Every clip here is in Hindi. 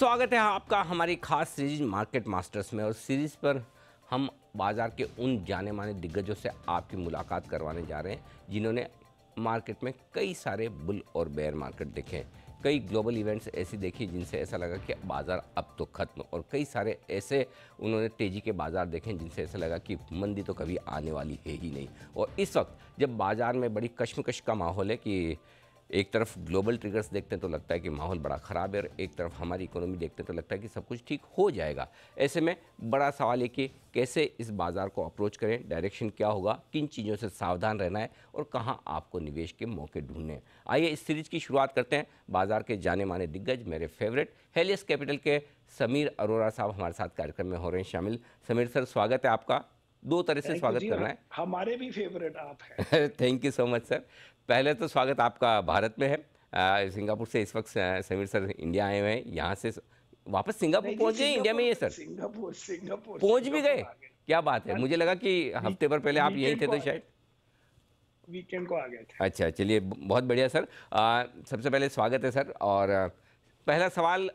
स्वागत है आपका हमारी खास सीरीज मार्केट मास्टर्स में। और सीरीज पर हम बाजार के उन जाने माने दिग्गजों से आपकी मुलाकात करवाने जा रहे हैं जिन्होंने मार्केट में कई सारे बुल और बेयर मार्केट देखे हैं, कई ग्लोबल इवेंट्स ऐसी देखी जिनसे ऐसा लगा कि बाज़ार अब तो ख़त्म, और कई सारे ऐसे उन्होंने तेज़ी के बाज़ार देखे जिनसे ऐसा लगा कि मंदी तो कभी आने वाली है ही नहीं। और इस वक्त जब बाज़ार में बड़ी कश्मकश का माहौल है कि एक तरफ ग्लोबल ट्रिगर्स देखते हैं तो लगता है कि माहौल बड़ा ख़राब है, और एक तरफ हमारी इकोनॉमी देखते हैं तो लगता है कि सब कुछ ठीक हो जाएगा। ऐसे में बड़ा सवाल है कि कैसे इस बाज़ार को अप्रोच करें, डायरेक्शन क्या होगा, किन चीज़ों से सावधान रहना है और कहाँ आपको निवेश के मौके ढूंढने हैं। आइए इस सीरीज़ की शुरुआत करते हैं। बाज़ार के जाने माने दिग्गज, मेरे फेवरेट हेलियस कैपिटल के समीर अरोड़ा साहब हमारे साथ कार्यक्रम में हो रहे हैं शामिल। समीर सर, स्वागत है आपका। दो तरह से थैंक यू स्वागत जी। करना है। हमारे भी फेवरेट आप हैं। Thank you so much sir. पहले तो स्वागत आपका भारत में है। सिंगापुर से इस वक्त समीर सर इंडिया आए हुए हैं, यहाँ से वापस सिंगापुर नहीं जी, पहुँच गए, इंडिया में ही है सर? सिंगापुर सिंगापुर पहुँच भी गए? सिंगापुर आ गए। क्या बात है, हाँ मुझे जी। लगा कि हफ्ते भर पहले आप यहीं वीकेंड थे को तो आ गए। शायद। वीकेंड को आ गए थे। अच्छा, चलिए बहुत बढ़िया सर। सबसे पहले स्वागत है सर। और पहला सवाल,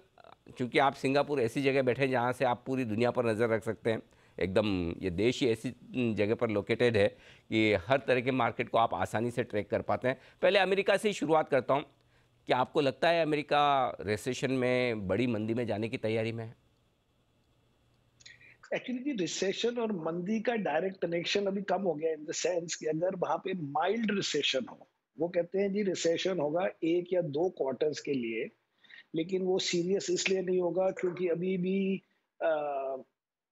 चूंकि आप सिंगापुर ऐसी जगह बैठे हैं जहाँ से आप पूरी दुनिया पर नज़र रख सकते हैं, एकदम ये देश ही ऐसी जगह पर लोकेटेड है कि हर तरह के मार्केट को आप आसानी से ट्रैक कर पाते हैं। पहले अमेरिका से ही शुरुआत करता हूँ। क्या आपको लगता है अमेरिका रिसेशन में, बड़ी मंदी में जाने की तैयारी में है? एक्चुअली जी, रिसेशन और मंदी का डायरेक्ट कनेक्शन अभी कम हो गया, इन द सेंस कि अगर वहां पे माइल्ड रिसेशन हो, वो कहते हैं जी रिसेशन होगा 1 या 2 क्वार्टर्स के लिए, लेकिन वो सीरियस इसलिए नहीं होगा क्योंकि अभी भी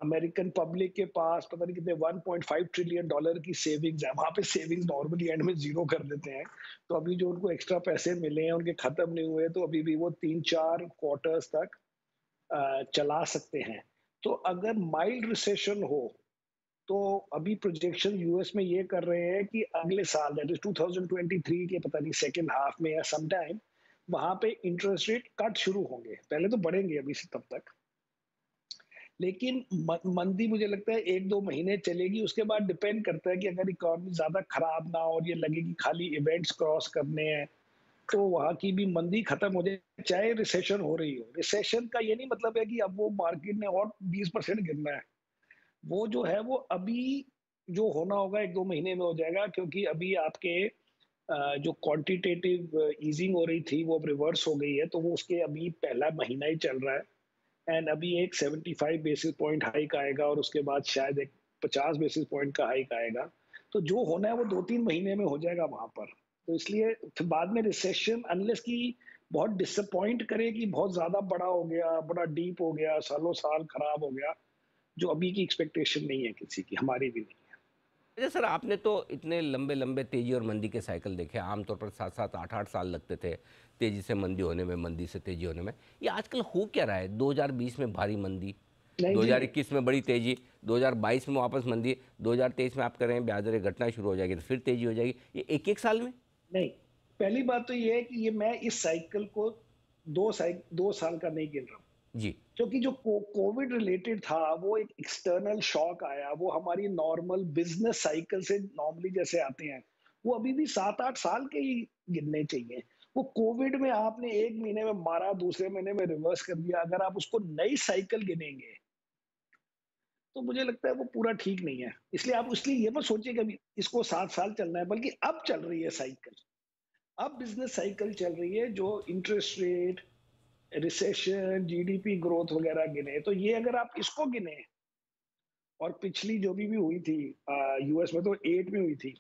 अमेरिकन पब्लिक के पास पता नहीं कितने 1.5 ट्रिलियन डॉलर की सेविंग्स है। वहां पे सेविंग्स नॉर्मली एंड में जीरो कर देते हैं। तो अभी जो उनको एक्स्ट्रा पैसे मिले हैं उनके खत्म नहीं हुए, तो अभी भी वो 3-4 क्वार्टर्स तक चला सकते हैं। तो अगर माइल्ड रिसेशन हो, तो अभी प्रोजेक्शन यूएस में ये कर रहे हैं कि अगले साल, दैट इज 2023 के पता नहीं सेकेंड हाफ में या सम टाइम, वहां पे इंटरेस्ट रेट कट शुरू होंगे। पहले तो बढ़ेंगे अभी से तब तक, लेकिन मंदी मुझे लगता है 1-2 महीने चलेगी। उसके बाद डिपेंड करता है कि अगर इकोनॉमी ज्यादा खराब ना हो और ये लगे कि खाली इवेंट्स क्रॉस करने हैं, तो वहां की भी मंदी खत्म हो जाए, चाहे रिसेशन हो रही हो। रिसेशन का ये नहीं मतलब है कि अब वो मार्केट ने और 20% गिरना है। वो जो है वो अभी जो होना होगा 1-2 महीने में हो जाएगा, क्योंकि अभी आपके जो क्वांटिटेटिव ईजिंग हो रही थी वो अब रिवर्स हो गई है, तो वो उसके अभी पहला महीना ही चल रहा है। एंड अभी एक 75 बेसिस पॉइंट हाइक आएगा और उसके बाद शायद एक 50 बेसिस पॉइंट का हाइक आएगा। तो जो होना है वो 2-3 महीने में हो जाएगा वहां पर। तो इसलिए फिर बाद में रिसेशन अनलेस की बहुत डिसअपॉइंट करे कि बहुत ज्यादा बड़ा हो गया, बड़ा डीप हो गया, सालों साल खराब हो गया, जो अभी की एक्सपेक्टेशन नहीं है किसी की, हमारी भी नहीं है। अच्छा सर, आपने तो इतने लंबे लंबे तेजी और मंदी के साइकिल देखे, आमतौर पर 7-7, 8-8 साल लगते थे तेजी से मंदी होने में, मंदी से तेजी होने में। ये आजकल हो क्या रहा है? 2020 में भारी मंदी, नहीं जी, नहीं। 2021 में बड़ी तेजी, 2022 में वापस मंदी, 2023 में आप कह रहे हैं ब्याज दरें घटना शुरू हो जाएगी तो फिर तेजी हो जाएगी, ये एक एक साल में? नहीं, पहली बात तो ये है कि ये मैं इस साइकिल को 2 साल का नहीं गिन रहा हूँ। जी। क्योंकि जो कोविड रिलेटेड था वो एक एक्सटर्नल शॉक आया, वो हमारी नॉर्मल बिजनेस साइकिल से नॉर्मली जैसे आते हैं, वो अभी भी 7-8 साल के ही गिनने चाहिए। वो कोविड में आपने 1 महीने में मारा, दूसरे महीने में रिवर्स कर दिया। अगर आप उसको नई साइकिल गिनेंगे तो मुझे लगता है वो पूरा ठीक नहीं है। इसलिए आप इसलिए ये मत सोचिए कि अभी इसको 7 साल चलना है, बल्कि अब चल रही है साइकिल। अब बिजनेस साइकिल चल रही है जो interest rate, recession, GDP growth वगैरह गिने, तो ये अगर आप इसको गिने और पिछली जो भी हुई थी, यूएस में तो 8 में हुई थी,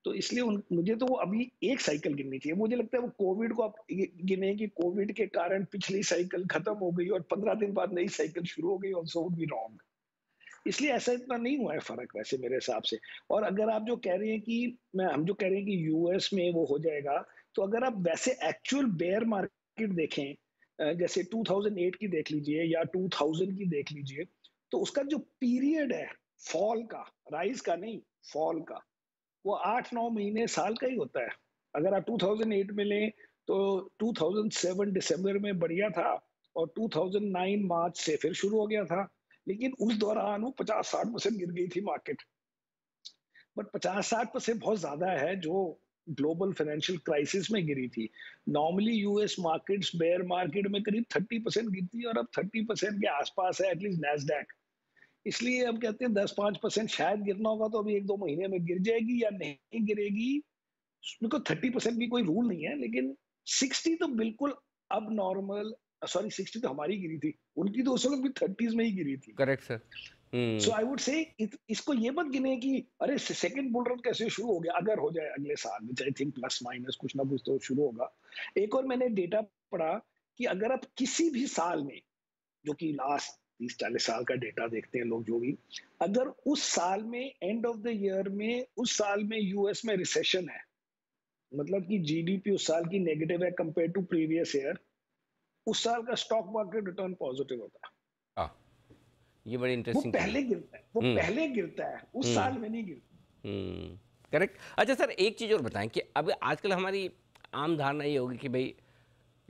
तो इसलिए मुझे तो वो अभी एक साइकिल गिननी चाहिए। मुझे लगता है वो कोविड को आप गिने कि कोविड के कारण पिछली साइकिल खत्म हो गई और 15 दिन बाद नई साइकिल शुरू हो गई, ऑल्सो वुड बी रॉन्ग। इसलिए ऐसा इतना नहीं हुआ है फर्क वैसे मेरे हिसाब से। और अगर आप जो कह रहे हैं कि हम जो कह रहे हैं कि यूएस में वो हो जाएगा, तो अगर आप वैसे एक्चुअल बेयर मार्केट देखें, जैसे 2008 की देख लीजिए या 2000 की देख लीजिए, तो उसका जो पीरियड है फॉल का, राइज का नहीं, फॉल का, वो 8-9 महीने साल का ही होता है। अगर आप 2008 में लें तो 2007 दिसंबर में बढ़िया था और 2009 मार्च से फिर शुरू हो गया था। लेकिन उस दौरान वो 50-60% गिर गई थी मार्केट। बट 50-60% बहुत ज्यादा है, जो ग्लोबल फाइनेंशियल क्राइसिस में गिरी थी। Normally US markets bear market में करीब 30% गिरती है और अब 30% के आसपास है एटलीस्ट नैस्डैक। इसलिए अब कहते हैं 10-5% शायद गिरना होगा, तो अभी 1-2 महीने में गिर जाएगी या नहीं गिरेगी। देखो 30% भी कोई रूल नहीं है, लेकिन 60 तो बिल्कुल अब नॉर्मल। सॉरी, 60 तो हमारी गिरी थी, उनकी तो उस वक्त भी 30s में ही गिरी थी। Correct sir. So I would say इसको ये मत गिने कि अरे सेकंड बुल रन कैसे शुरू हो गया, अगर हो जाए अगले साल, विच आई थिंक प्लस माइनस कुछ ना कुछ तो शुरू होगा। एक और मैंने डेटा पढ़ा कि अगर आप किसी भी साल में, जो कि लास्ट 30-40 साल का डेटा देखते हैं लोग जो भी, अगर उस साल में एंड ऑफ द ईयर में उस साल में यूएस में रिसेशन है, मतलब कि जीडीपी उस साल की नेगेटिव है कंपेयर टू प्रीवियस ईयर, उस साल का स्टॉक मार्केट रिटर्न पॉजिटिव होता है। हाँ, ये बड़ी वो इंटरेस्टिंग चीज़ है। पहले गिरता है, वो हम्म। पहले गिरता है, उस हम्म। साल में नहीं गिरता। करेक्ट। अच्छा सर, एक चीज़ और बताएं कि अब आजकल हमारी आम धारणा ये होगी कि भाई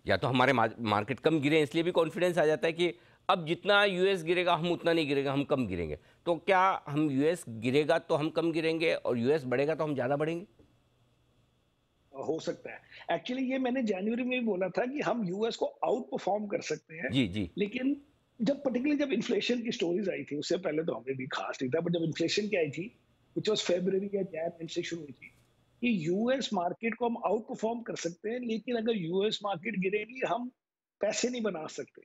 या तो हमारे मार्केट कम गिरे इसलिए भी कॉन्फिडेंस आ जाता है कि अब जितना यूएस गिरेगा हम उतना नहीं गिरेगा, हम कम गिरेंगे। तो क्या हम यूएस गिरेगा तो हम कम गिरेंगे और यूएस बढ़ेगा तो हम ज़्यादा बढ़ेंगे? हो सकता है। एक्चुअली ये मैंने जनवरी में भी बोला था कि हम यूएस को आउट परफॉर्म कर सकते हैं, जी जी। लेकिन जब पर्टिकुलरली जब इन्फ्लेशन की स्टोरीज आई थी, उससे पहले तो हमें भी खास नहीं था, बट जब इन्फ्लेशन की आई थी, विच वाज फरवरी या जैन एंड से शुरू हुई थी, कि यूएस मार्केट को हम आउट परफॉर्म कर सकते हैं, लेकिन अगर यूएस मार्केट गिरेगी हम पैसे नहीं बना सकते।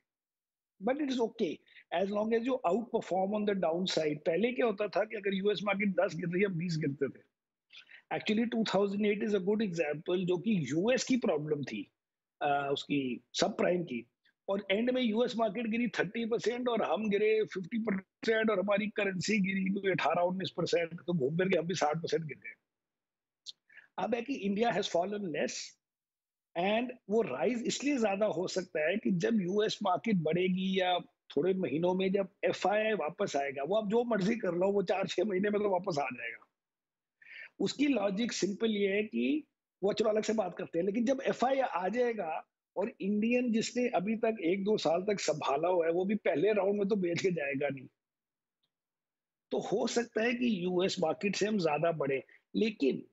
But it is okay as long as you outperform on the downside. पहले क्या होता था कि अगर यूएस मार्केट 10 गिर रही है, हम 20 गिरते थे। Actually 2008 is a good example, जो कि यूएस की प्रॉब्लम थी, उसकी सब प्राइम की, और एंड में यूएस मार्केट गिरी 30% और हम गिरे 50%, और हमारी करेंसी गिरी कोई 18-19%, तो घूम फिर के हम भी 60% गिर गए। अब है कि India has fallen less, and वो राइज इसलिए ज्यादा हो सकता है कि जब यूएस मार्केट बढ़ेगी या थोड़े महीनों में जब एफआईआई वापस आएगा, वो आप जो मर्जी कर लो, वो 4-6 महीने में तो वापस आ जाएगा। उसकी लॉजिक सिंपल ये है कि वो चलो अलग से बात करते हैं, लेकिन जब एफआई आ जाएगा और इंडियन जिसने अभी तक 1-2 साल तक संभाला हुआ है, वो भी पहले राउंड में तो बेच के जाएगा नहीं, तो हो सकता है कि यूएस मार्केट से हम ज्यादा बढ़े। लेकिन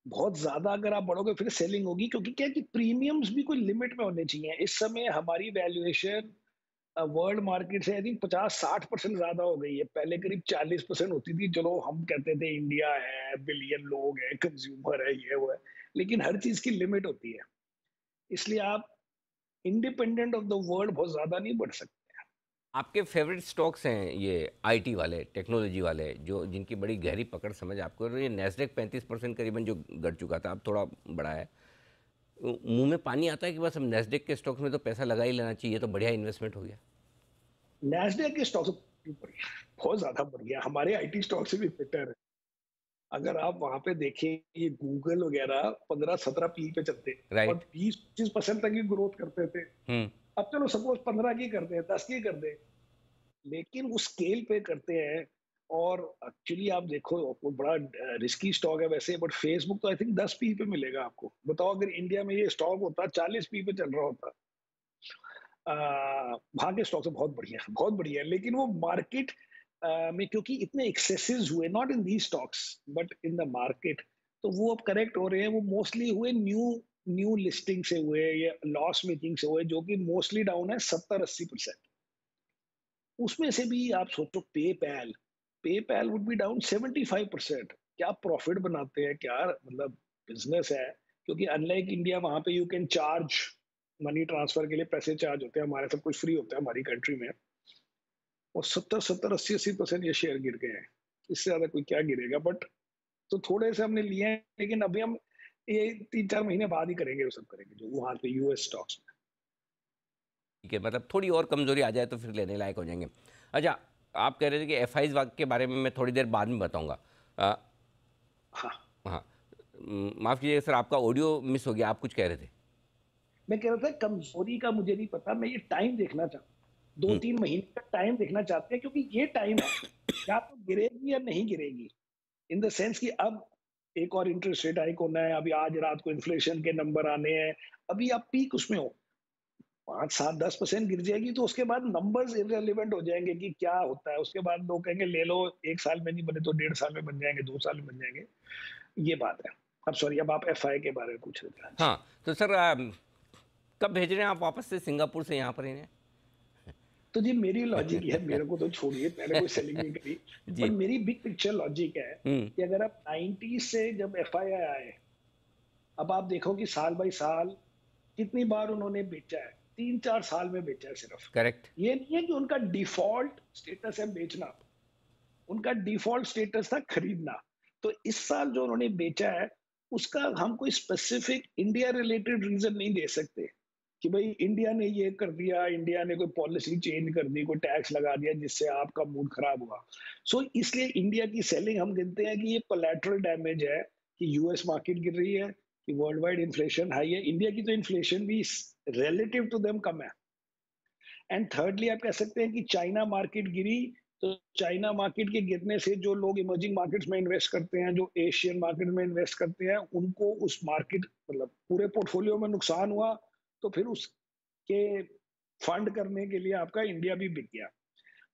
बहुत ज्यादा अगर आप बढ़ोगे फिर सेलिंग होगी, क्योंकि क्या है कि प्रीमियम्स भी कोई लिमिट में होने चाहिए। इस समय हमारी वैल्यूएशन वर्ल्ड मार्केट से आई थिंक 50-60% ज्यादा हो गई है। पहले करीब 40% होती थी। चलो हम कहते थे इंडिया है, बिलियन लोग हैं, कंज्यूमर है, ये वो है, लेकिन हर चीज की लिमिट होती है। इसलिए आप इंडिपेंडेंट ऑफ द वर्ल्ड बहुत ज्यादा नहीं बढ़ सकते। आपके फेवरेट स्टॉक्स हैं ये आईटी वाले, टेक्नोलॉजी वाले, जो जिनकी बड़ी गहरी पकड़ समझ आपको, और ये नैस्डैक 35% करीबन जो गढ़ चुका था, अब थोड़ा बड़ा है। मुंह में पानी आता है कि बस हम नैस्डैक के स्टॉक्स में तो पैसा लगा ही लेना चाहिए, तो बढ़िया इन्वेस्टमेंट हो गया। नैस्डैक के स्टॉक्स बढ़ गया, बहुत ज्यादा बढ़ गया, हमारे आईटी स्टॉक से भी बेटर है। अगर आप वहां पे देखें, ये गूगल वगैरह 15-17 पी पे चलते और राइट। 20-25% तक की ग्रोथ करते थे। हम्म। अब चलो सपोज 15 की करते हैं, 10 की कर दे, लेकिन उस स्केल पे करते हैं। और एक्चुअली आप देखो, वो बड़ा रिस्की स्टॉक है वैसे, बट फेसबुक तो आई थिंक 10 पी पे मिलेगा आपको। बताओ अगर इंडिया में ये स्टॉक होता 40 पी पे चल रहा होता, वहां के स्टॉक से बहुत बढ़िया है, बहुत बढ़िया है। लेकिन वो मार्केट में क्योंकि इतने एक्सेसेस हुए, not in the stocks but in the market, तो वो अब करेक्ट हो रहे हैं। वो मोस्टली हुए न्यू न्यू लिस्टिंग से हुए या लॉस मेकिंग से हुए, जो कि मोस्टली डाउन है 70-80%। उसमें से भी आप सोचो, PayPal PayPal would be down 75%। क्या प्रॉफिट बनाते हैं, क्या मतलब बिजनेस है। क्योंकि अनलाइक इंडिया, वहां पे you can charge money transfer के लिए पैसे चार्ज होते हैं, हमारे सब कुछ फ्री होता है हमारी कंट्री में। और 70-70, 80-80% ये शेयर गिर गए हैं। इससे ज्यादा कोई क्या गिरेगा, बट तो थोड़े से हमने लिए हैं, लेकिन अभी हम ये 3-4 महीने बाद ही करेंगे, वो सब करेंगे जो वहां पे यूएस स्टॉक्स में। ठीक है, मतलब थोड़ी और कमजोरी आ जाए तो फिर लेने लायक हो जाएंगे। अच्छा, आप कह रहे थे कि एफ के बारे में मैं थोड़ी देर बाद में बताऊंगा। हाँ, हाँ। माफ़ कीजिएगा सर, आपका ऑडियो मिस हो गया, आप कुछ कह रहे थे। मैं कह रहा था कमजोरी का मुझे नहीं पता, मैं ये टाइम देखना चाहता हूँ, दो हम्म। तीन महीने का टाइम देखना चाहते हैं, क्योंकि ये टाइम है या तो गिरेगी या नहीं गिरेगी। इन द सेंस कि अब एक और इंटरेस्ट रेट हाइक होना है, अभी आज रात को इन्फ्लेशन के नंबर आने हैं, अभी आप पीक उसमें हो, 5-7-10% गिर जाएगी, तो उसके बाद नंबर्स इररिलेवेंट हो जाएंगे कि क्या होता है। उसके बाद लोग कहेंगे ले लो, 1 साल में नहीं बने तो 1.5 साल में बन जाएंगे, 2 साल में बन जाएंगे। ये बात है। अब सॉरी, अब आप एफआई के बारे में पूछ रहे थे। हाँ जी। हाँ, तो सर कब भेज रहे हैं आप वापस से सिंगापुर से यहाँ पर इन्हें? तो जी मेरी लॉजिक है, मेरे को तो छोड़िए, मैंने कोई सेलिंग नहीं करी। पर जी। मेरी बिग पिक्चर लॉजिक है हुँ, कि अगर आप 90 से जब एफआईआई आए, अब आप देखो कि साल बाई साल कितनी बार उन्होंने बेचा है। 3-4 साल में बेचा है सिर्फ। करेक्ट। ये नहीं है कि उनका डिफॉल्ट स्टेटस है बेचना, उनका डिफॉल्ट स्टेटस था खरीदना। तो इस साल जो उन्होंने बेचा है, उसका हम कोई स्पेसिफिक इंडिया रिलेटेड रीजन नहीं दे सकते कि भाई इंडिया ने ये कर दिया, इंडिया ने कोई पॉलिसी चेंज कर दी, कोई टैक्स लगा दिया जिससे आपका मूड खराब हुआ। इसलिए इंडिया की सेलिंग हम गिनते हैं कि ये कोलैटरल डैमेज है, कि यूएस मार्केट गिर रही है, कि वर्ल्ड वाइड इन्फ्लेशन हाई है। इंडिया की तो इन्फ्लेशन भी रिलेटिव टू देम कम है। एंड थर्डली आप कह सकते हैं कि चाइना मार्केट गिरी, तो चाइना मार्केट के गिरने से जो लोग इमर्जिंग मार्केट्स में इन्वेस्ट करते हैं, जो एशियन मार्केट में इन्वेस्ट करते हैं, उनको उस मार्केट मतलब पूरे पोर्टफोलियो में नुकसान हुआ। तो फिर उसके फंड करने के लिए आपका इंडिया भी बिक गया।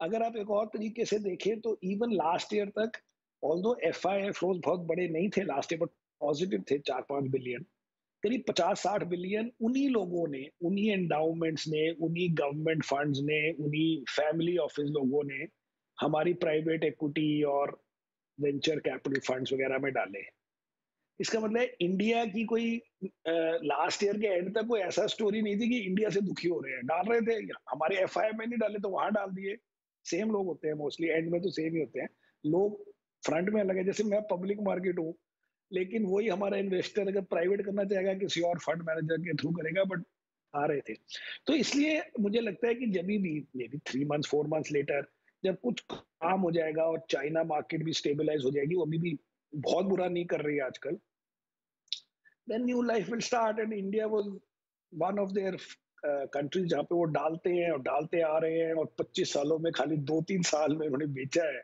अगर आप एक और तरीके से देखें तो इवन लास्ट ईयर तक, ऑल्दो एफआईआई फ्लोज बहुत बड़े नहीं थे लास्ट ईयर, बट पॉजिटिव थे 4-5 बिलियन। करीब 50-60 बिलियन उन्हीं लोगों ने, उन्हीं एंडाउमेंट्स ने, उन्हीं गवर्नमेंट फंड्स ने, उन्हीं फैमिली ऑफिस लोगों ने हमारी प्राइवेट इक्विटी और वेंचर कैपिटल फंड्स वगैरह में डाले। इसका मतलब है इंडिया की कोई लास्ट ईयर के एंड तक कोई ऐसा स्टोरी नहीं थी कि इंडिया से दुखी हो रहे हैं, डाल रहे थे हमारे एफआई में, नहीं डाले तो वहां डाल दिए। सेम लोग होते हैं मोस्टली, एंड में तो सेम ही होते हैं लोग। फ्रंट में अलग है, जैसे मैं पब्लिक मार्केट हूँ, लेकिन वही हमारा इन्वेस्टर अगर प्राइवेट करना चाहेगा किसी और फंड मैनेजर के थ्रू करेगा, बट आ रहे थे। तो इसलिए मुझे लगता है कि जब भी may be 3 months 4 months later, जब कुछ काम हो जाएगा और चाइना मार्केट भी स्टेबलाइज हो जाएगी, वो अभी भी बहुत बुरा नहीं कर रही है आजकल, then new life will start, and India was one of their countries जहाँ पे वो डालते हैं और डालते आ रहे हैं, और 25 सालों में खाली 2-3 साल में उन्होंने बेचा है।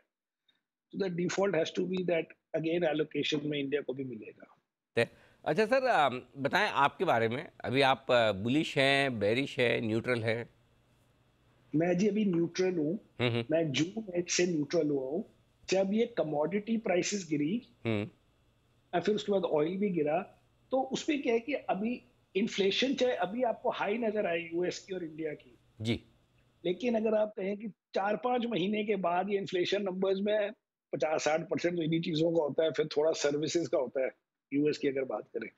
तो the default has to be that again allocation में इंडिया को भी मिलेगा। ते अच्छा सर बताएँ आपके बारे में, अभी आप बुलिश हैं, बेयरिश हैं, न्यूट्रल हैं? मैं जी अभी न्यूट्रल हूँ। हुँ, हुँ, मैं जून एंड से न्यूट्रल हुआ हूँ। जब ये कमोडिटी प्राइसेस गिरी हुँ, और फिर उसके बाद ऑयल भी गिरा, तो उसमें क्या है कि अभी इन्फ्लेशन चाहे अभी आपको हाई नजर आए यूएस की और इंडिया की, जी, लेकिन अगर आप कहें कि 4-5 महीने के बाद ये इन्फ्लेशन नंबर्स में 50-60% तो इन्हीं चीजों का होता है, फिर थोड़ा सर्विसेज का होता है यूएस की अगर बात करें,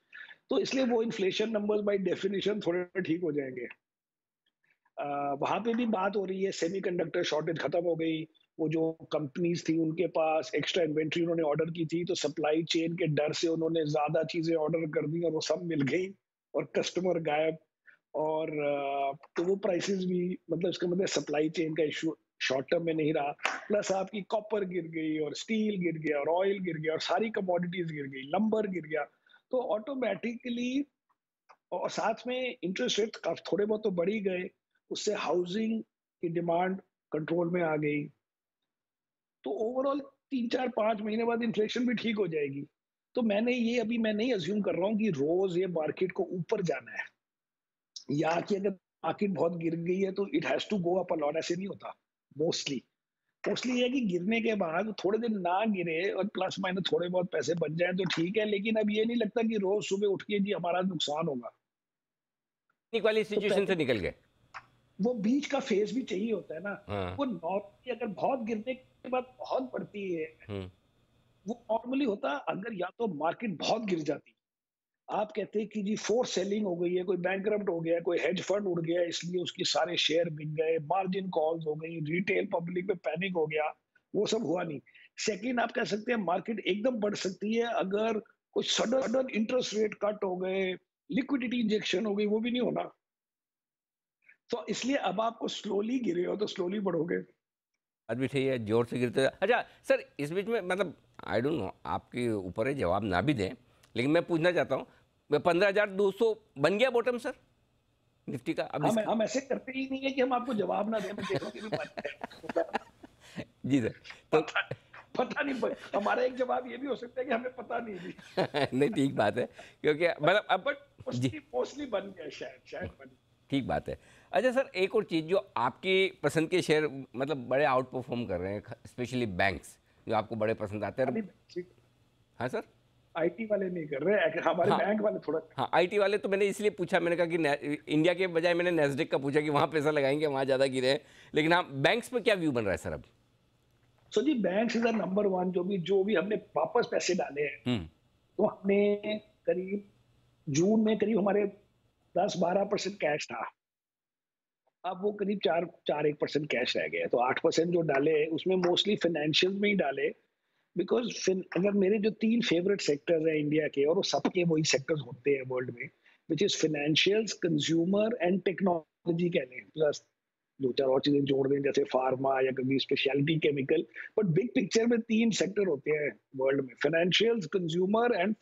तो इसलिए वो इन्फ्लेशन नंबर्स बाय डेफिनेशन थोड़े ठीक हो जाएंगे। वहां पे भी बात हो रही है, सेमीकंडक्टर शॉर्टेज खत्म हो गई। वो जो कंपनीज थी उनके पास एक्स्ट्रा इन्वेंट्री उन्होंने ऑर्डर की थी, तो सप्लाई चेन के डर से उन्होंने ज्यादा चीजें ऑर्डर कर दी और वो सब मिल गई, और कस्टमर गायब। और तो वो प्राइसेस भी, मतलब इसका मतलब सप्लाई चेन का इशू शॉर्ट टर्म में नहीं रहा। प्लस आपकी कॉपर गिर गई और स्टील गिर गया और ऑयल गिर गया और सारी कमोडिटीज गिर गई, लंबर गिर गया। तो ऑटोमेटिकली, और साथ में इंटरेस्ट रेट थोड़े बहुत तो बढ़ ही गए, उससे हाउसिंग की डिमांड कंट्रोल में आ गई। तो ओवरऑल 3-4-5 महीने बाद इन्फ्लेशन भी ठीक हो जाएगी। तो मैं नहीं अज्यूम कर रहा हूँ कि रोज ये मार्केट को ऊपर जाना है, या कि अगर मार्केट बहुत गिर गई है तो it has to go up a lot, ऐसे नहीं होता। मोस्टली मोस्टली ये है कि गिरने के बाद थोड़े दिन ना गिरे और प्लस माइनस थोड़े बहुत पैसे बच जाए तो ठीक है, लेकिन अब ये नहीं लगता कि रोज सुबह उठ के जी हमारा नुकसान होगा। ठीक वाली तो सिचुएशन से पहले निकल गए। वो बीच का फेज भी चाहिए होता है ना। हाँ, वो नॉर्मली अगर बहुत गिरने के बाद बहुत बढ़ती है, हुँ, वो नॉर्मली होता अगर या तो मार्केट बहुत गिर जाती, आप कहते हैं कि जी फोर्स सेलिंग हो गई है, कोई बैंकरप्ट हो गया, कोई हेज फंड उड़ गया, इसलिए उसके सारे शेयर बिक गए, मार्जिन कॉल्स हो गई, रिटेल पब्लिक में पैनिक हो गया। वो सब हुआ नहीं। सेकंड, आप कह सकते हैं मार्केट एकदम बढ़ सकती है अगर कोई सडन इंटरेस्ट रेट कट हो गए, लिक्विडिटी इंजेक्शन हो गई, वो भी नहीं होना। तो इसलिए अब आपको स्लोली गिरे हो तो स्लोली बढ़ोगे। बात भी सही है, ज़ोर से गिरते अच्छा सर इस बीच में मतलब आई डोंट नो आपके ऊपर है जवाब ना भी दें, लेकिन मैं पूछना चाहता हूँ, 15,200 बन गया बॉटम सर निफ्टी का अब इस हम ऐसे करते ही नहीं है कि हम आपको जवाब ना दें, हमें देखो कि भी मन है। जी सर, तो पता पता नहीं, हमारा एक जवाब ये भी हो सकता है कि हमें पता नहीं भी। नहीं ठीक बात है, क्योंकि बट मतलब अब बट जी, मोस्टली मोस्टली बन गया, शायद बन गया। ठीक बात है। अच्छा सर एक और चीज़ जो आपकी पसंद के शेयर मतलब बड़े आउट परफॉर्म कर रहे हैं, स्पेशली बैंक्स जो आपको बड़े पसंद आते हैं। अभी हाँ सर? आईटी वाले नहीं कर रहे हैं, हमारे हाँ बैंक वाले थोड़ा। हाँ, आईटी वाले तो मैंने इसलिए पूछा, मैंने कहा कि इंडिया के बजाय मैंने नेस्डेक का पूछा कि वहाँ पैसा लगाएंगे, वहाँ ज़्यादा गिरे हैं। लेकिन हाँ, बैंक्स पे क्या व्यू बन रहा है सर अब? सो जी बैंक्स इज नंबर वन। जो भी हमने वापस पैसे डाले हैं, हम्म। तो हमने करीब जून में करीब हमारे 10-12% कैश था। अब वो करीब 4-1% कैश रह गया, तो 8% जो डाले उसमें मोस्टली फाइनेंशियल में ही डाले। बिकॉज अगर मेरे जो 3 फेवरेट सेक्टर्स हैं इंडिया के, और वो सबके वही सेक्टर्स होते हैं वर्ल्ड में, which is financials, consumer and technology कह लें, प्लस दो चार और चीजें जोड़ दें जैसे फार्मा या कभी speciality chemical. But big picture में 3 सेक्टर होते हैं वर्ल्ड में, फाइनेंशियल्स, कंज्यूमर एंड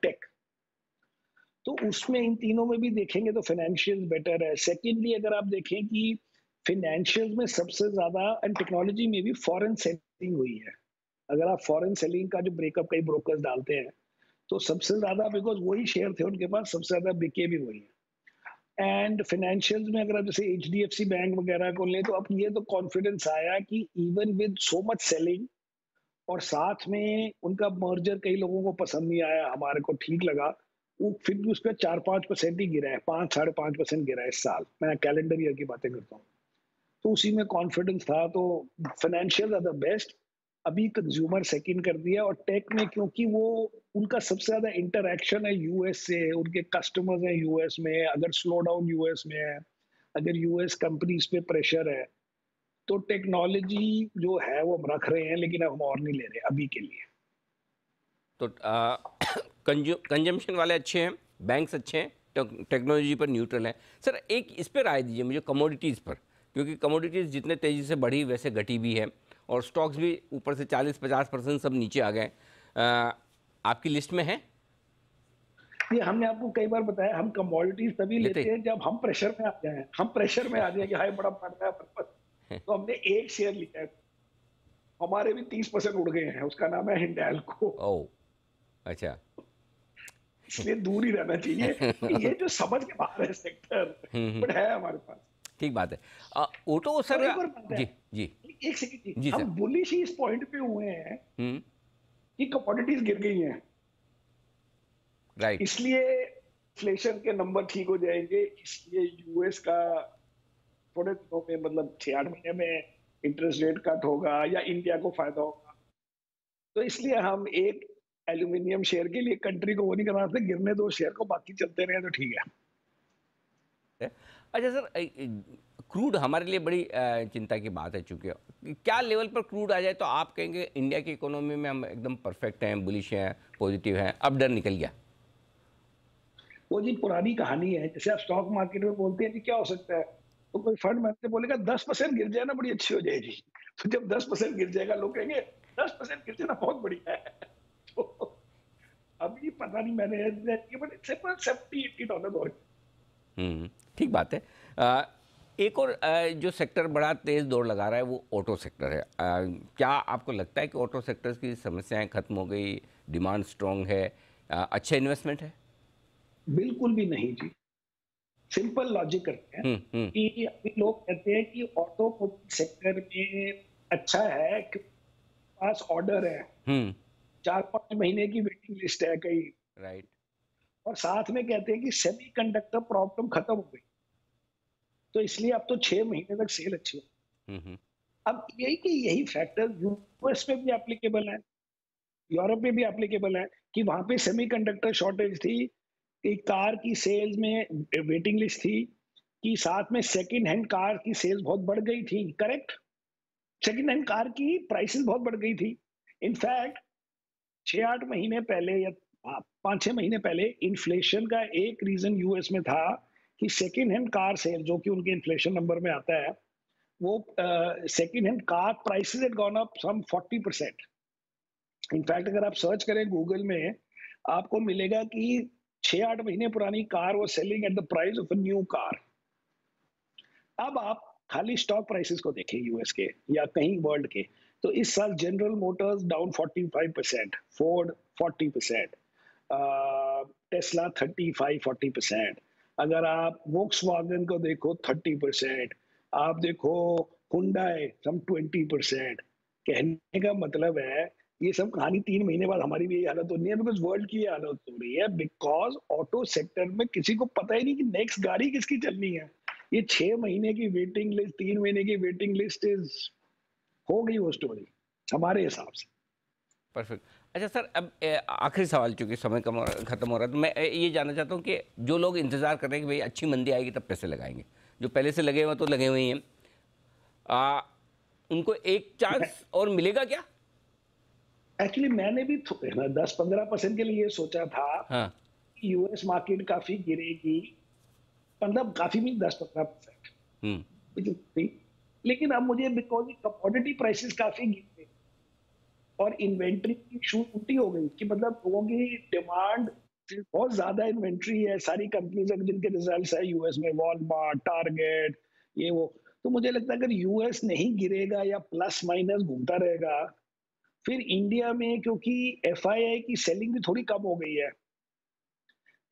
टेक। तो उसमें इन तीनों में भी देखेंगे तो फाइनेंशियल बेटर है। सेकेंडली अगर आप देखें कि फाइनेंशियल में सबसे ज्यादा, एंड टेक्नोलॉजी में भी फॉरेन सेलिंग हुई है। अगर आप फॉरेन सेलिंग का जो ब्रेकअप कई ब्रोकर्स डालते हैं, तो सबसे ज्यादा, बिकॉज वही शेयर थे उनके पास, सबसे ज्यादा बिके भी वही है। एंड फाइनेंशियल्स में अगर आप जैसे एचडीएफसी बैंक वगैरह को लें, तो अब ये तो कॉन्फिडेंस आया कि even with so much selling, और साथ में उनका मर्जर कई लोगों को पसंद नहीं आया, हमारे को ठीक लगा, वो फिर भी उस पर 4-5% ही गिरा है, 5-5.5% गिरा है इस साल। मैं कैलेंडर ईयर की बातें करता हूँ। तो उसी में कॉन्फिडेंस था, तो फाइनेंशियल आर द बेस्ट। अभी कंज्यूमर सेकंड कर दिया, और टेक में क्योंकि वो उनका सबसे ज्यादा इंटरेक्शन है यूएस से, उनके कस्टमर्स हैं यूएस में, अगर स्लो डाउन यूएस में है, अगर यूएस कंपनीज पे प्रेशर है, तो टेक्नोलॉजी जो है वो हम रख रहे हैं, लेकिन अब हम और नहीं ले रहे अभी के लिए। तो कंजम्पशन वाले अच्छे हैं, बैंक्स अच्छे हैं, टेक्नोलॉजी पर न्यूट्रल है। सर एक इस पर राय दीजिए मुझे, कमोडिटीज़ पर, क्योंकि कमोडिटीज़ जितने तेज़ी से बढ़ी वैसे घटी भी है, और स्टॉक्स भी ऊपर से 40-50% सब नीचे आ गए। आपकी लिस्ट में है? ये हमने आपको कई बार बताया, हम कमोडिटीज तभी लेते लेते हैं जब हम प्रेशर में आ जाए, हम प्रेशर में आ जाए कि हाय बड़ा बढ़ रहा है बरपत। तो हमने एक शेयर लिया है, हमारे भी 30% उड़ गए हैं, उसका नाम है हिंडाल्को। ओह, अच्छा। इसलिए दूर ही रहना चाहिए, क्योंकि ये जो समझ के बाहर है सेक्टर, हम्म। बट है हमारे पास। ठीक बात है। ऑटो और सर। एक और बात है, जी जी। एक सेकंड जी, जी हम सर। बुलिश ही इस पॉइंट पे हुए हैं हम्म। कि कमोडिटीज गिर गई हैं, राइट। इसलिए इन्फ्लेशन के नंबर ठीक हो जाएंगे, इसलिए यूएस का थोड़े दिनों में, मतलब 6-8 महीने में इंटरेस्ट रेट कट होगा, या इंडिया को फायदा होगा। तो इसलिए हम एक एल्यूमिनियम शेयर के लिए कंट्री को वो नहीं करना चाहते, गिरने दो शेयर को, बाकी चलते रहे तो ठीक है। अच्छा सर, क्रूड हमारे लिए बड़ी चिंता की बात है, चूंकि क्या लेवल पर क्रूड आ जाए तो आप कहेंगे इंडिया की इकोनॉमी में हम एकदम परफेक्ट हैं, बुलिश हैं, पॉजिटिव हैं, अब डर निकल गया? वो जी पुरानी कहानी है, जैसे आप स्टॉक मार्केट में बोलते हैं कि क्या हो सकता है, तो कोई फंड मैनेजर बोलेगा 10% गिर जाए ना बड़ी अच्छी हो जाएगी। तो जब 10% गिर जाएगा, लोग कहेंगे 10% गिर जाना बहुत बढ़िया है। तो अभी पता नहीं, मैंने बट इट्स $70-80 और। ठीक बात है। एक और जो सेक्टर बड़ा तेज़ दौड़ लगा रहा है वो ऑटो सेक्टर है। क्या आपको लगता है कि ऑटो सेक्टर की समस्याएं खत्म हो गई, डिमांड स्ट्रांग है, अच्छा इन्वेस्टमेंट है? बिल्कुल भी नहीं जी। सिंपल लॉजिक करते हैं हम्म। कि अभी लोग कहते हैं कि ऑटोमोबाइल सेक्टर में अच्छा है कि पास ऑर्डर है, हम्म। 4-5 महीने की वेटिंग लिस्ट है कई, राइट। और साथ में कहते हैं कि सेमीकंडक्टर प्रॉब्लम खत्म हो गई, तो इसलिए अब तो 6 महीने तक सेल अच्छी है। हम्म। अब यही फैक्टर यूएस में भी एप्लीकेबल है, यूरोप में भी एप्लीकेबल है, कि वहां पे सेमीकंडक्टर शॉर्टेज थी, एक कार की सेल्स में वेटिंग लिस्ट थी, कि साथ में सेकंड हैंड कार की सेल्स बहुत बढ़ गई थी, करेक्ट। सेकंड हैंड कार की प्राइसेस बहुत बढ़ गई थी। इनफैक्ट 6-8 महीने पहले, या 5-6 महीने पहले, इन्फ्लेशन का एक रीजन यूएस में था कि सेकंड हैंड कार सेल, जो कि उनके इन्फ्लेशन नंबर में आता है, वो second hand car prices had gone up some 40%। In fact अगर आप सर्च करें गूगल में, आपको मिलेगा कि 6-8 महीने पुरानी कार वो selling at the price of a new car. अब आप खाली स्टॉक प्राइसेस को देखें यूएस के या कहीं वर्ल्ड के, तो इस साल general Motors down 45%, Ford 40%, Tesla 35-40%, अगर आप वोक्सवैगन को देखो 30%, आप देखो हुंडई सम 20%। कहने का मतलब है ये सब कहानी 3 महीने बाद हमारी भी यही हालत होनी है, बिकॉज़ वर्ल्ड की ये हालत हो रही है, बिकॉज़ ऑटो सेक्टर में किसी को पता ही नहीं कि नेक्स्ट गाड़ी किसकी चलनी है। ये 6 महीने की वेटिंग लिस्ट, 3 महीने की वेटिंग लिस्ट इज़ हो गई वो स्टोरी हमारे हिसाब से। परफेक्ट। अच्छा सर, अब आखिरी सवाल, चूँकि समय कम खत्म हो रहा है, तो मैं ये जानना चाहता हूँ कि जो लोग इंतज़ार कर रहे हैं कि भई अच्छी मंदी आएगी तब पैसे लगाएँगे, जो पहले से लगे हुए हैं तो लगे हुए ही हैं, अ, उनको एक मैं चांस और मिलेगा क्या? एक्चुअली मैंने भी 10-15% के लिए ये सोचा था हाँ। कि यूएस मार्केट काफ़ी गिरेगी, मतलब काफ़ी मीन्स 10-15%, हुँ। व्हिच इज़ ठीक। लेकिन अब मुझे बिकॉज़ कमोडिटी प्राइसेज़ काफ़ी गिर गए और इन्वेंटरी की इशू उल्टी हो गई कि मतलब लोगों की डिमांड बहुत ज़्यादा इन्वेंटरी है, सारी कंपनीज़ जिनके रिजल्ट्स है यूएस में, वॉलमार्ट, टारगेट, ये वो। तो मुझे लगता है अगर यूएस नहीं गिरेगा या प्लस माइनस घूमता रहेगा, फिर इंडिया में क्योंकि एफआईआई की सेलिंग भी थोड़ी कम हो गई है।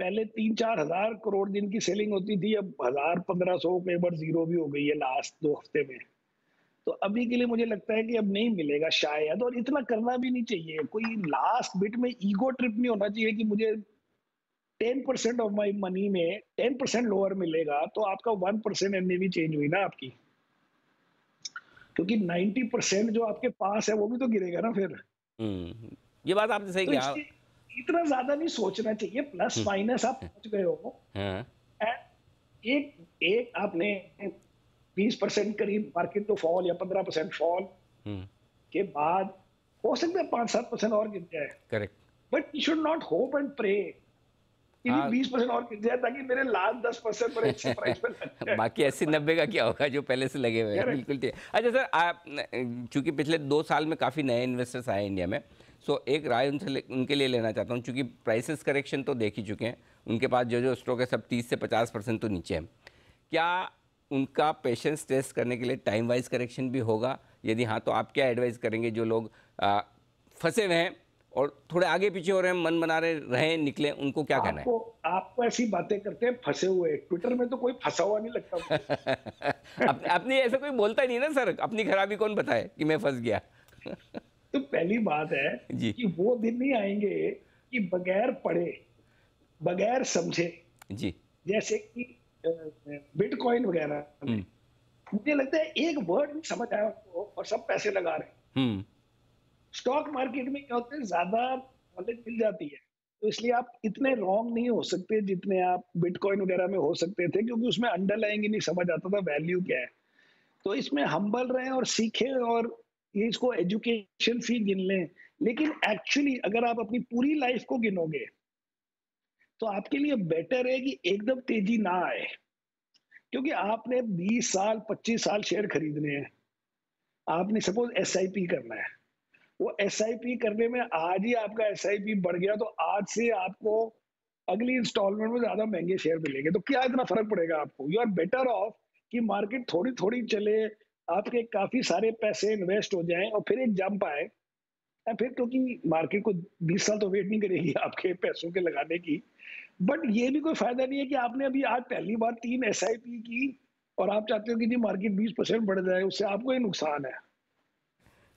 पहले 3-4 हज़ार करोड़ दिन की सेलिंग होती थी, अब 1000-1500 कई बार ज़ीरो भी हो गई है लास्ट 2 हफ्ते में। तो अभी के लिए मुझे लगता है कि अब नहीं मिलेगा शायद, और इतना करना भी नहीं चाहिए। कोई लास्ट बिट में ईगो ट्रिप नहीं होना चाहिए कि मुझे 10% ऑफ माय मनी में 10% लोअर मिलेगा, तो आपका 1% एनएवी चेंज हुई ना आपकी। क्योंकि 90% जो आपके पास है वो भी तो गिरेगा ना फिर। हुँ। ये बात आपने सही तो कहा। इसलिए इतना ज़्यादा नहीं सोचना चाहिए, प्लस हुँ। माइनस आप पहुँच गए हो। हाँ। एंड एक एक आपने 20% करीब मार्केट तो फॉल या 15% फॉल हुँ। के बाद हो सकता है 5-7% और गिर जाए, correct. But you should not hope and pray कि भी हाँ। 20% और गिर जाए ताकि मेरे लास्ट 10% मेरे अच्छे प्राइस पे लग जाए। बाकी 80-90 का क्या होगा जो पहले से लगे हुए हैं, करेक्ट। बिल्कुल ठीक है। अच्छा सर, आप चूँकि पिछले 2 साल में काफ़ी नए इन्वेस्टर्स आए इंडिया में, सो एक राय उनके लिए लेना चाहता हूँ, चूँकि प्राइसेस करेक्शन तो देख ही चुके हैं, उनके पास जो स्टॉक है सब 30 से 50% तो नीचे है। क्या उनका पेशेंस टेस्ट करने के लिए टाइम वाइज करेक्शन भी होगा? यदि हाँ, तो आप क्या एडवाइस करेंगे जो लोग फँसे हुए हैं और थोड़े आगे पीछे हो रहे हैं, मन बना रहे निकले, उनको क्या कहना है? आपको आपको ऐसी बातें करते हैं फंसे हुए, ट्विटर में तो कोई फंसा हुआ नहीं लगता मुझे। अपनी ऐसा कोई बोलता नहीं ना सर, अपनी खराबी कौन बताए कि मैं फंस गया। तो पहली बात है जी। कि वो दिन नहीं आएंगे कि बगैर पढ़े, बगैर समझे, जी। जैसे कि बिटकॉइन वगैरह में, हम्म। मुझे लगता है एक वर्ड नहीं समझ आया उनको और सब पैसे लगा रहे हैं। हम्म। स्टॉक मार्केट में क्या होता है, ज्यादा नॉलेज मिल जाती है, तो इसलिए आप इतने रॉन्ग नहीं हो सकते जितने आप बिटकॉइन वगैरह में हो सकते थे, क्योंकि उसमें अंडरलाइंग ही नहीं समझ आता था वैल्यू क्या है। तो इसमें हम्बल रहें और सीखें, और ये इसको एजुकेशन फी गिन लें। लेकिन एक्चुअली अगर आप अपनी पूरी लाइफ को गिनोगे तो आपके लिए बेटर है कि एकदम तेजी ना आए, क्योंकि आपने 20 साल 25 साल शेयर खरीदने हैं। आपने सपोज एसआईपी करना है, वो एसआईपी करने में आज ही आपका एसआईपी बढ़ गया तो आज से आपको अगली इंस्टॉलमेंट में ज्यादा महंगे शेयर मिलेंगे, तो क्या इतना फर्क पड़ेगा आपको? यू आर बेटर ऑफ कि मार्केट थोड़ी थोड़ी चले, आपके काफी सारे पैसे इन्वेस्ट हो जाएं और फिर एक जंप आए। या फिर क्योंकि मार्केट को 20 साल तो वेट नहीं करेगी आपके पैसों के लगाने की, बट ये भी कोई फायदा नहीं है कि आपने अभी आज पहली बार 3 एसआईपी की और आप चाहते हो कि जी मार्केट 20% बढ़ जाए, उससे आपको ही नुकसान है।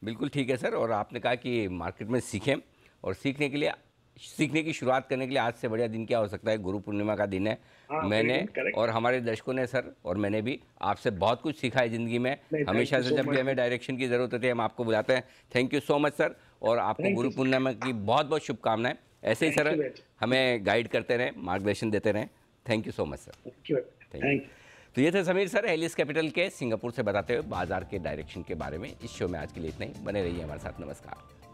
बिल्कुल ठीक है सर, और आपने कहा कि मार्केट में सीखें, और सीखने की शुरुआत करने के लिए आज से बढ़िया दिन क्या हो सकता है? गुरु पूर्णिमा का दिन है। हाँ, वेरी मैंने गुड, करेक्ट। और हमारे दर्शकों ने सर और मैंने भी आपसे बहुत कुछ सीखा है ज़िंदगी में। नहीं, थैंक हमेशा यू से सो जब भी मच। हमें डायरेक्शन की ज़रूरत होती है हम आपको बुलाते हैं। Thank you so much sir, और आपको थैंक गुरु यू। पूर्णिमा की बहुत बहुत शुभकामनाएं। ऐसे ही थैंक सर यू वेरी हमें गाइड करते रहें, मार्गदर्शन देते रहें। Thank you so much sir. Thank you. Thank you. Thank तो ये थे समीर सर, हेलिस कैपिटल के सिंगापुर से बताते हुए बाजार के डायरेक्शन के बारे में। इस शो में आज के लिए इतना ही, बने रहिए हमारे साथ। नमस्कार।